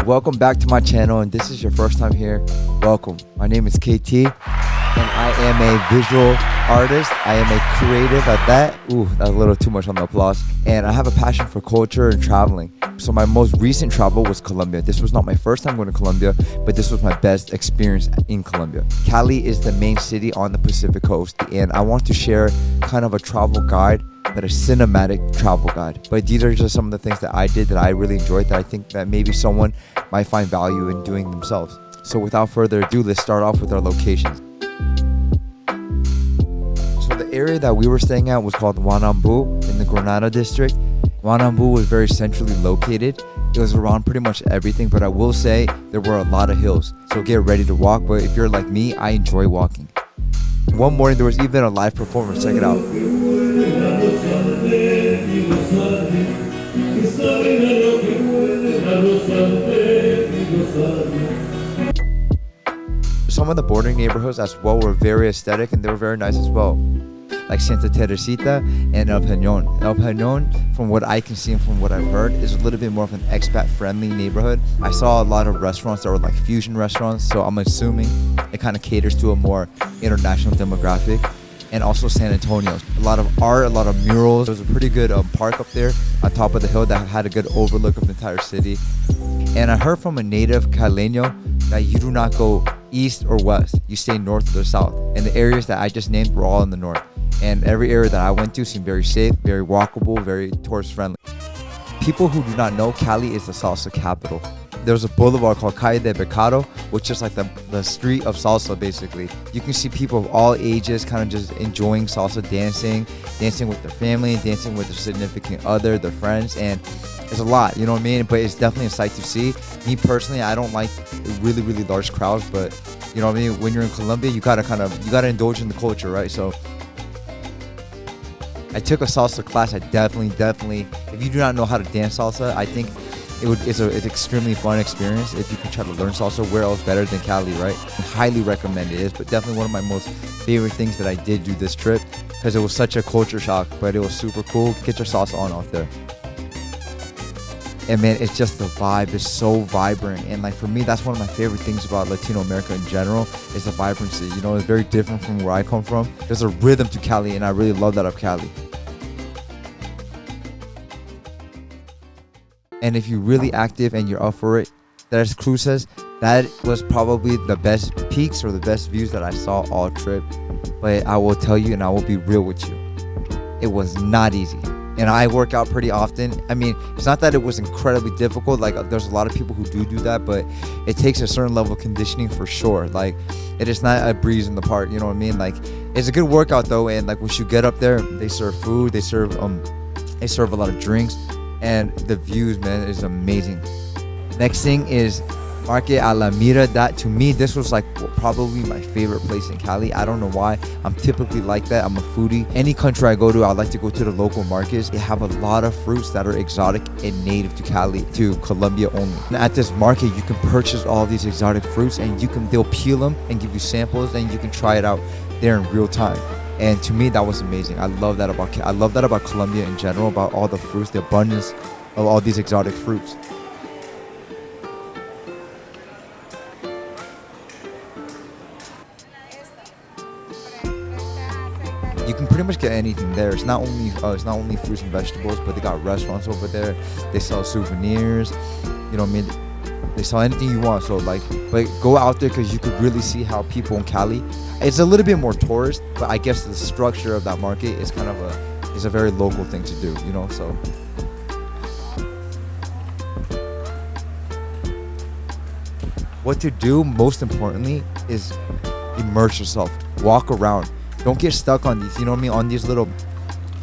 welcome back to my channel, and this is your first time here. Welcome. My name is KT, and I am a visual artist. I am a creative at that. Ooh, that's a little too much on the applause. And I have a passion for culture and traveling. So my most recent travel was Colombia. This was not my first time going to Colombia, but this was my best experience in Colombia. Cali is the main city on the Pacific coast, and I want to share kind of a travel guide, that a cinematic travel guide. But these are just some of the things that I did that I really enjoyed, that I think that maybe someone might find value in doing themselves. So without further ado, let's start off with our locations. So the area that we were staying at was called Wanambu in the Granada district. Wanambu was very centrally located. It was around pretty much everything, but I will say there were a lot of hills. So get ready to walk, but if you're like me, I enjoy walking. One morning there was even a live performance. Check it out. Some of the bordering neighborhoods as well were very aesthetic, and they were very nice as well, like Santa Teresita and El Peñon. El Peñon, from what I can see and from what I've heard, is a little bit more of an expat-friendly neighborhood. I saw a lot of restaurants that were like fusion restaurants, so I'm assuming it kind of caters to a more international demographic. And also San Antonio. A lot of art, a lot of murals. There was a pretty good park up there on top of the hill that had a good overlook of the entire city. And I heard from a native Caleño that you do not go east or west. You stay north or south. And the areas that I just named were all in the north. And every area that I went to seemed very safe, very walkable, very tourist friendly. People who do not know, Cali is the salsa capital. There's a boulevard called Calle de Pecado, which is like the street of salsa, basically. You can see people of all ages kind of just enjoying salsa, dancing with their family, dancing with their significant other, their friends, and it's a lot, you know what I mean? But it's definitely a sight to see. Me personally, I don't like really, really large crowds, but you know what I mean? When you're in Colombia, you gotta indulge in the culture, right? So I took a salsa class. I definitely, if you do not know how to dance salsa, I think it's an extremely fun experience. If you can try to learn salsa, where else better than Cali, right? I highly recommend it. It's but definitely one of my most favorite things that I did do this trip, because it was such a culture shock, but it was super cool. Get your salsa on out there. And man, it's just the vibe is so vibrant. And like for me, that's one of my favorite things about Latino America in general, is the vibrancy. You know, it's very different from where I come from. There's a rhythm to Cali, and I really love that of Cali. And if you're really active and you're up for it, there's cruises. That was probably the best peaks or the best views that I saw all trip. But I will tell you, and I will be real with you, it was not easy. And I work out pretty often. I mean, it's not that it was incredibly difficult. Like there's a lot of people who do that, but it takes a certain level of conditioning for sure. Like it is not a breeze in the park, you know what I mean? Like it's a good workout though. And like once you get up there, they serve food, they serve a lot of drinks. And the views, man, is amazing. Next thing is Market Alameda. That to me, this was like probably my favorite place in Cali. I don't know why. I'm typically like that. I'm a foodie. Any country I go to, I like to go to the local markets. They have a lot of fruits that are exotic and native to Cali, to Colombia only. And at this market, you can purchase all these exotic fruits, and they'll peel them and give you samples, and you can try it out there in real time. And to me, that was amazing. I love that about Colombia in general, about all the fruits, the abundance of all these exotic fruits. You can pretty much get anything there. It's not only fruits and vegetables, but they got restaurants over there. They sell souvenirs. You know what I mean? They sell anything you want. So like, but go out there, because you could really see how people in Cali. It's a little bit more tourist, but I guess the structure of that market is kind of a very local thing to do, you know. So what to do most importantly is immerse yourself, walk around. Don't get stuck on these, you know what I mean, on these little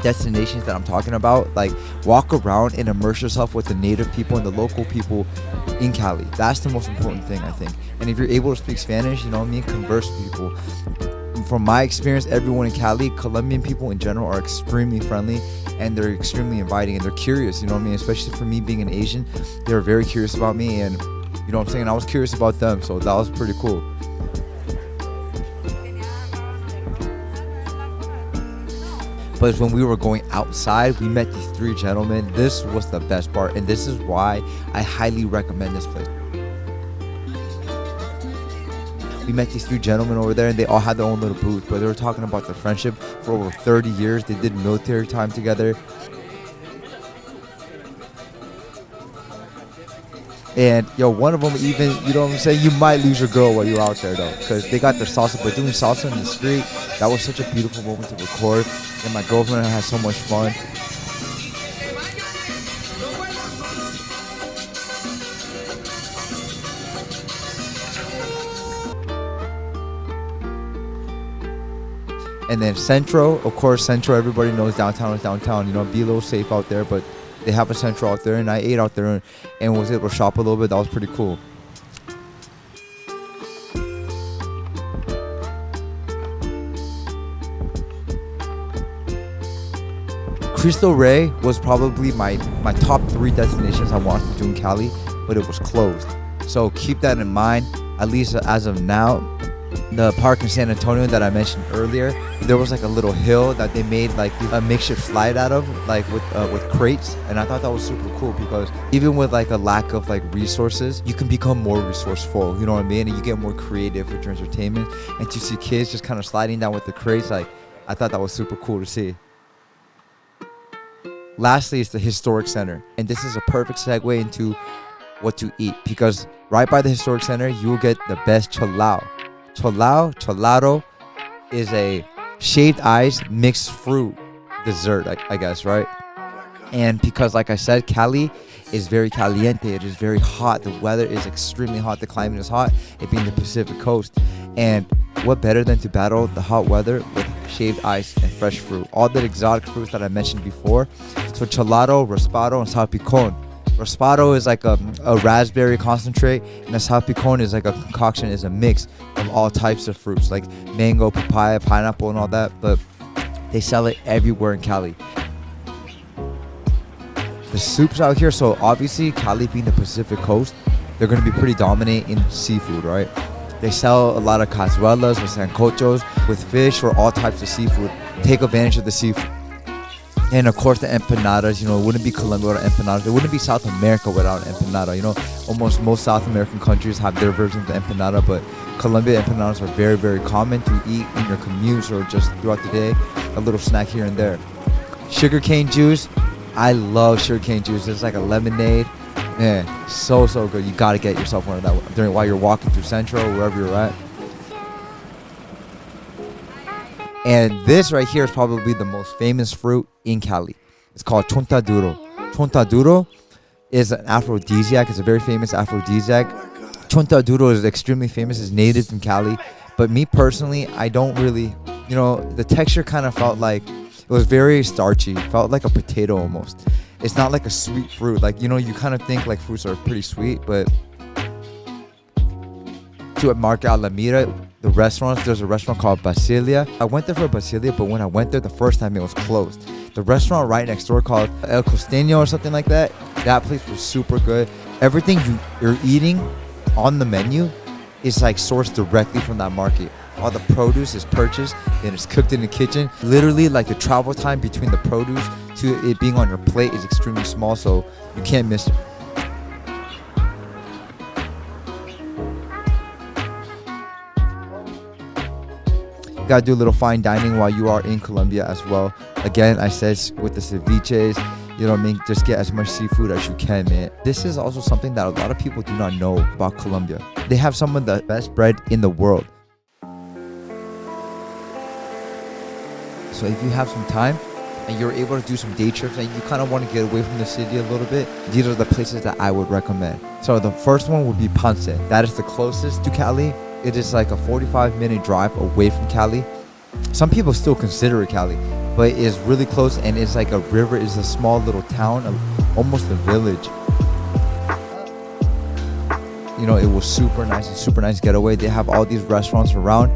destinations that I'm talking about. Like walk around and immerse yourself with the native people and the local people in Cali. That's the most important thing, I think. And if you're able to speak Spanish, you know what I mean, converse with people. From my experience, everyone in Cali, Colombian people in general, are extremely friendly, and they're extremely inviting, and they're curious, you know what I mean, especially for me being an Asian. They're very curious about me, and you know what I'm saying, I was curious about them, so that was pretty cool. But when we were going outside, we met these three gentlemen. This was the best part, and this is why I highly recommend this place. We met these few gentlemen over there, and they all had their own little booth, but they were talking about their friendship for over 30 years. They did military time together. And yo, one of them even, you know what I'm saying, you might lose your girl while you're out there though, because they got their salsa, but doing salsa in the street, that was such a beautiful moment to record. And my girlfriend had so much fun. And then Centro, of course, Centro, everybody knows downtown is downtown. You know, be a little safe out there, but they have a Centro out there, and I ate out there and was able to shop a little bit. That was pretty cool. Cristo Rey was probably my top 3 destinations I wanted to do in Cali, but it was closed. So keep that in mind, at least as of now. The park in San Antonio that I mentioned earlier, there was like a little hill that they made like a makeshift slide out of, like with crates, and I thought that was super cool because even with like a lack of like resources, you can become more resourceful, you know what I mean, and you get more creative with your entertainment. And to see kids just kind of sliding down with the crates, like I thought that was super cool to see. Lastly, it's the historic center, and this is a perfect segue into what to eat, because right by the historic center you will get the best cholao. Cholado is a shaved ice mixed fruit dessert, I guess, right? And because, like I said, Cali is very caliente. It is very hot. The weather is extremely hot. The climate is hot, it being the Pacific coast. And what better than to battle the hot weather with shaved ice and fresh fruit? All the exotic fruits that I mentioned before. So cholado, raspado, and salpicon. Raspado is like a raspberry concentrate, and a salpicon is like a concoction, is a mix of all types of fruits like mango, papaya, pineapple, and all that. But they sell it everywhere in Cali. The soups out here, so obviously Cali being the Pacific coast, they're going to be pretty dominant in seafood, right? They sell a lot of cazuelas or sancochos with fish or all types of seafood. Take advantage of the seafood. And of course the empanadas, you know, it wouldn't be Colombia without empanadas. It wouldn't be South America without an empanada. You know, almost most South American countries have their versions of empanada, but Colombia empanadas are very, very common to eat in your commutes or just throughout the day. A little snack here and there. Sugarcane juice. I love sugarcane juice. It's like a lemonade. Man, so good. You gotta get yourself one of that while you're walking through Central or wherever you're at. And this right here is probably the most famous fruit in Cali. It's called chontaduro. Chontaduro is an aphrodisiac. It's a very famous aphrodisiac. Chontaduro is extremely famous. It's native in Cali. But me personally, I don't really, you know, the texture kind of felt like, it was very starchy. It felt like a potato almost. It's not like a sweet fruit. Like, you know, you kind of think like fruits are pretty sweet, but to Market Alameda, the restaurants, there's a restaurant called Basilia. I went there for Basilia, but when I went there the first time, it was closed. The restaurant right next door called El Costeño or something like that, that place was super good. Everything you're eating on the menu is like sourced directly from that market. All the produce is purchased and it's cooked in the kitchen. Literally, like the travel time between the produce to it being on your plate is extremely small, so you can't miss it. You gotta do a little fine dining while you are in Colombia as well. Again, I said with the ceviches, you know what I mean? Just get as much seafood as you can, man. This is also something that a lot of people do not know about Colombia. They have some of the best bread in the world. So if you have some time and you're able to do some day trips and you kind of want to get away from the city a little bit, these are the places that I would recommend. So the first one would be Ponce. That is the closest to Cali. It is like a 45-minute drive away from Cali. Some people still consider it Cali, but it's really close, and it's like a river. It's a small little town, almost a village. You know, it was super nice. It's super nice getaway. They have all these restaurants around.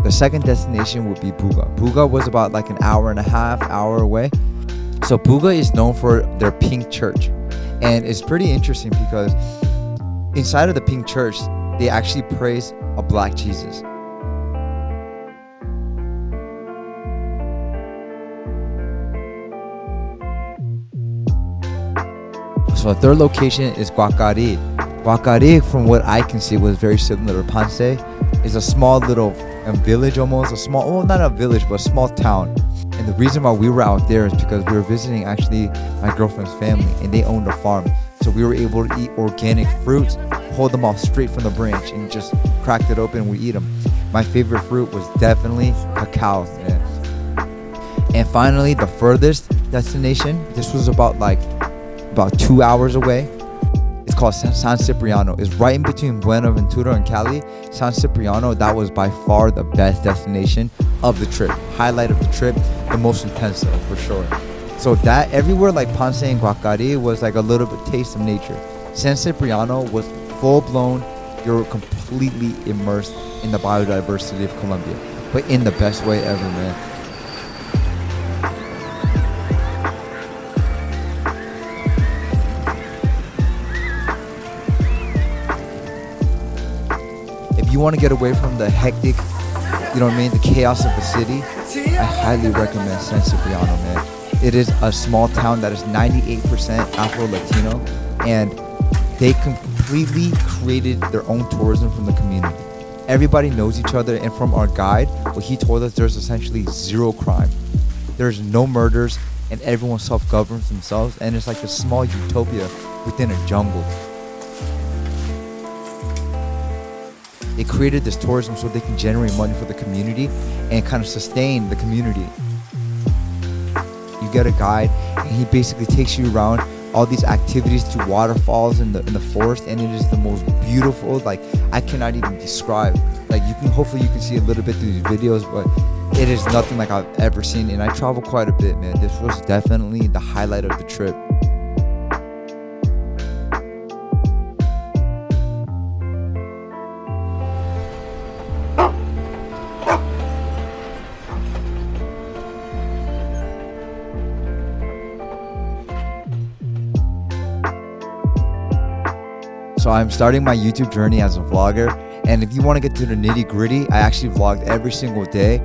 The second destination would be Buga. Buga was about like an hour and a half, hour away. So Buga is known for their pink church. And it's pretty interesting because inside of the pink church, they actually praise a black Jesus. So So the third location is Guacari. Guacari, from what I can see, was very similar to Ponce. It's a small little village almost, well, not a village, but a small town. And the reason why we were out there is because we were visiting actually my girlfriend's family, and they owned a farm. So we were able to eat organic fruits, pull them off straight from the branch, and just cracked it open and we eat them. My favorite fruit was definitely cacao. Man. And finally, the furthest destination, this was about 2 hours away. It's called San Cipriano. It's right in between Buenaventura and Cali. San Cipriano, that was by far the best destination of the trip. Highlight of the trip, the most intense though, for sure. So that everywhere like Ponce and Guacari was like a little bit taste of nature. San Cipriano was full blown. You're completely immersed in the biodiversity of Colombia, but in the best way ever, man. If you want to get away from the hectic, the chaos of the city, I highly recommend San Cipriano, man. It is a small town that is 98% Afro-Latino, and they completely created their own tourism from the community. Everybody knows each other, and from our guide, what he told us, there's essentially zero crime. There's no murders, and everyone self-governs themselves, and it's like a small utopia within a jungle. They created this tourism so they can generate money for the community and kind of sustain the community. You get a guide, and he basically takes you around all these activities to waterfalls in the forest, and it is the most beautiful, I cannot even describe. Hopefully you can see a little bit through these videos, but it is nothing like I've ever seen, and I travel quite a bit, man. This was definitely the highlight of the trip. So I'm starting my YouTube journey as a vlogger, and if you want to get to the nitty gritty, I actually vlogged every single day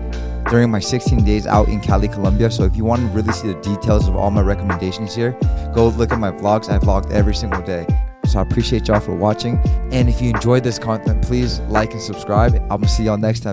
during my 16 days out in Cali, Colombia. So if you want to really see the details of all my recommendations here, go look at my vlogs. I vlogged every single day. So I appreciate y'all for watching, and if you enjoyed this content, please like and subscribe. I'm gonna see y'all next time.